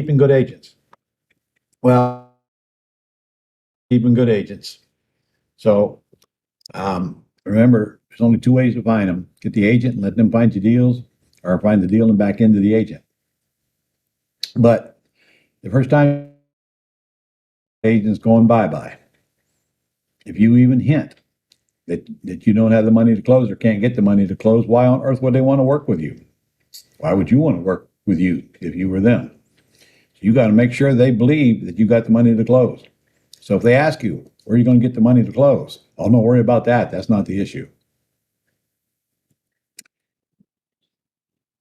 keeping good agents. Well, keeping good agents. So remember, there's only two ways to find them. Get the agent and let them find you deals, or find the deal and back into the agent. But the first time the agent's going bye-bye, if you even hint that you don't have the money to close or can't get the money to close, why on earth would they want to work with you? Why would you want to work with you if you were them? So you got to make sure they believe that you got the money to close. So if they ask you, where are you going to get the money to close? Oh, don't worry about that. That's not the issue.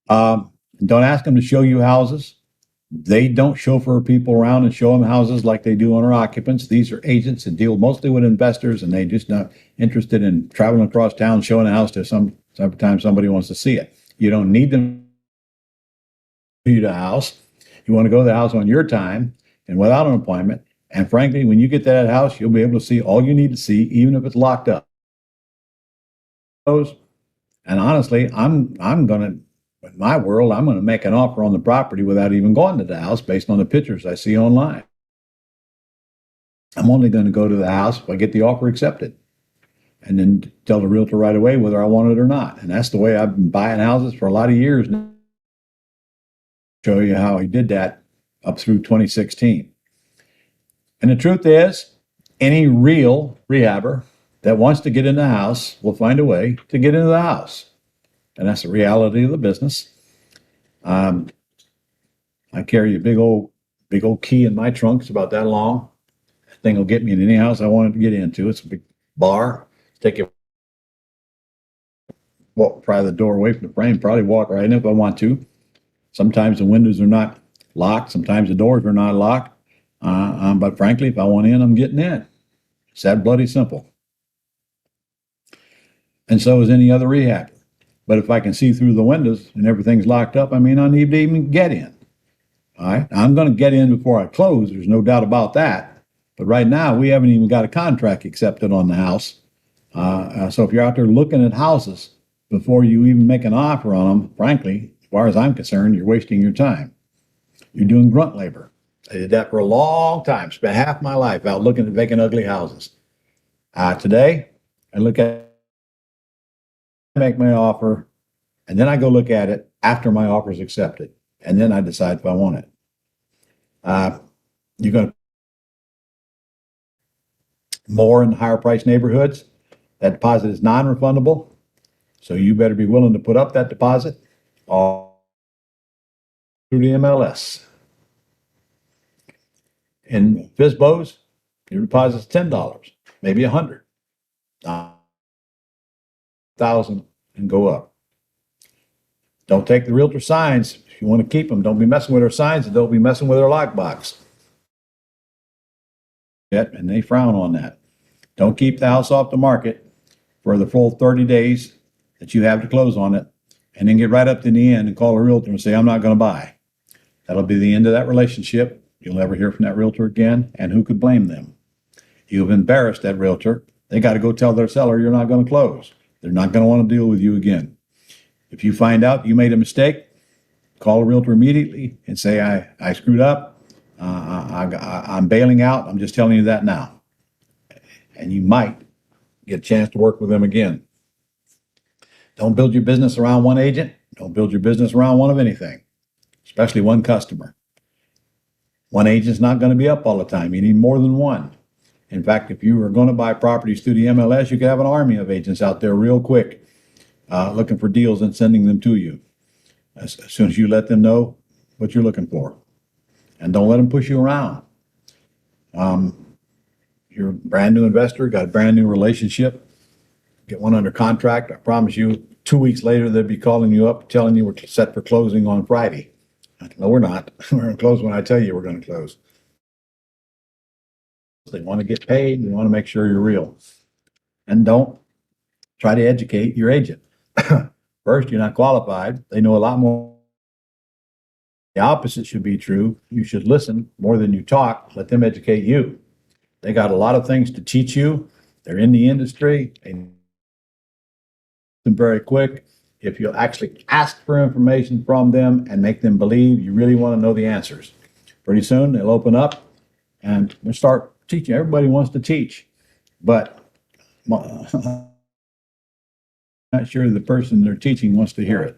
Don't ask them to show you houses. They don't chauffeur people around and show them houses like they do owner occupants. These are agents that deal mostly with investors, and they just not interested in traveling across town showing a house to sometimes somebody wants to see it. You don't need them to show you the house. You want to go to the house on your time and without an appointment. And frankly, when you get to that house, you'll be able to see all you need to see, even if it's locked up. And honestly, I'm going to, in my world, I'm going to make an offer on the property without even going to the house based on the pictures I see online. I'm only going to go to the house if I get the offer accepted, and then tell the realtor right away whether I want it or not. And that's the way I've been buying houses for a lot of years now. Show you how I did that up through 2016. And the truth is, any real rehabber that wants to get in the house will find a way to get into the house. And that's the reality of the business. I carry a big old key in my trunk. It's about that long. That thing will get me in any house I wanted to get into. It's a big bar. Take you, pry the door away from the frame, probably walk right in if I want to. Sometimes the windows are not locked. Sometimes the doors are not locked. But frankly, if I want in, I'm getting in. It's that bloody simple. And so is any other rehab. But if I can see through the windows and everything's locked up, I may not need to even get in. All right. I'm going to get in before I close. There's no doubt about that. But right now, we haven't even got a contract accepted on the house. So if you're out there looking at houses before you even make an offer on them, frankly, as far as I'm concerned, you're wasting your time. You're doing grunt labor. I did that for a long time. Spent half my life out looking at vacant, ugly houses. Today, I make my offer, and then I go look at it after my offer is accepted, and then I decide if I want it. You're going to more in higher price neighborhoods. That deposit is non-refundable, so you better be willing to put up that deposit through the MLS. In FSBOs, your deposit's $10, maybe $100, $1,000, and go up. Don't take the realtor signs. If you want to keep them, don't be messing with their signs, and don't be messing with their lockbox. And they frown on that. Don't keep the house off the market for the full 30 days that you have to close on it, and then get right up to the end and call a realtor and say, I'm not going to buy. That'll be the end of that relationship. You'll never hear from that realtor again, and who could blame them? You've embarrassed that realtor. They got to go tell their seller you're not going to close. They're not going to want to deal with you again. If you find out you made a mistake, call a realtor immediately and say, I screwed up. I'm bailing out. I'm just telling you that now. And you might get a chance to work with them again. Don't build your business around one agent. Don't build your business around one of anything, especially one customer. One agent's not going to be up all the time. You need more than one. In fact, if you were going to buy properties through the MLS, you could have an army of agents out there real quick, looking for deals and sending them to you as soon as you let them know what you're looking for. And don't let them push you around. You're a brand new investor, got a brand new relationship, get one under contract. I promise you, 2 weeks later, they'll be calling you up, telling you we're set for closing on Friday. No, we're not. We're going to close when I tell you we're going to close. They want to get paid. They want to make sure you're real. And don't try to educate your agent. First, you're not qualified. They know a lot more. The opposite should be true. You should listen more than you talk. Let them educate you. They got a lot of things to teach you. They're in the industry. And very quick. If you'll actually ask for information from them and make them believe you really want to know the answers. Pretty soon they'll open up and we'll start teaching. Everybody wants to teach, but I'm not sure the person they're teaching wants to hear it.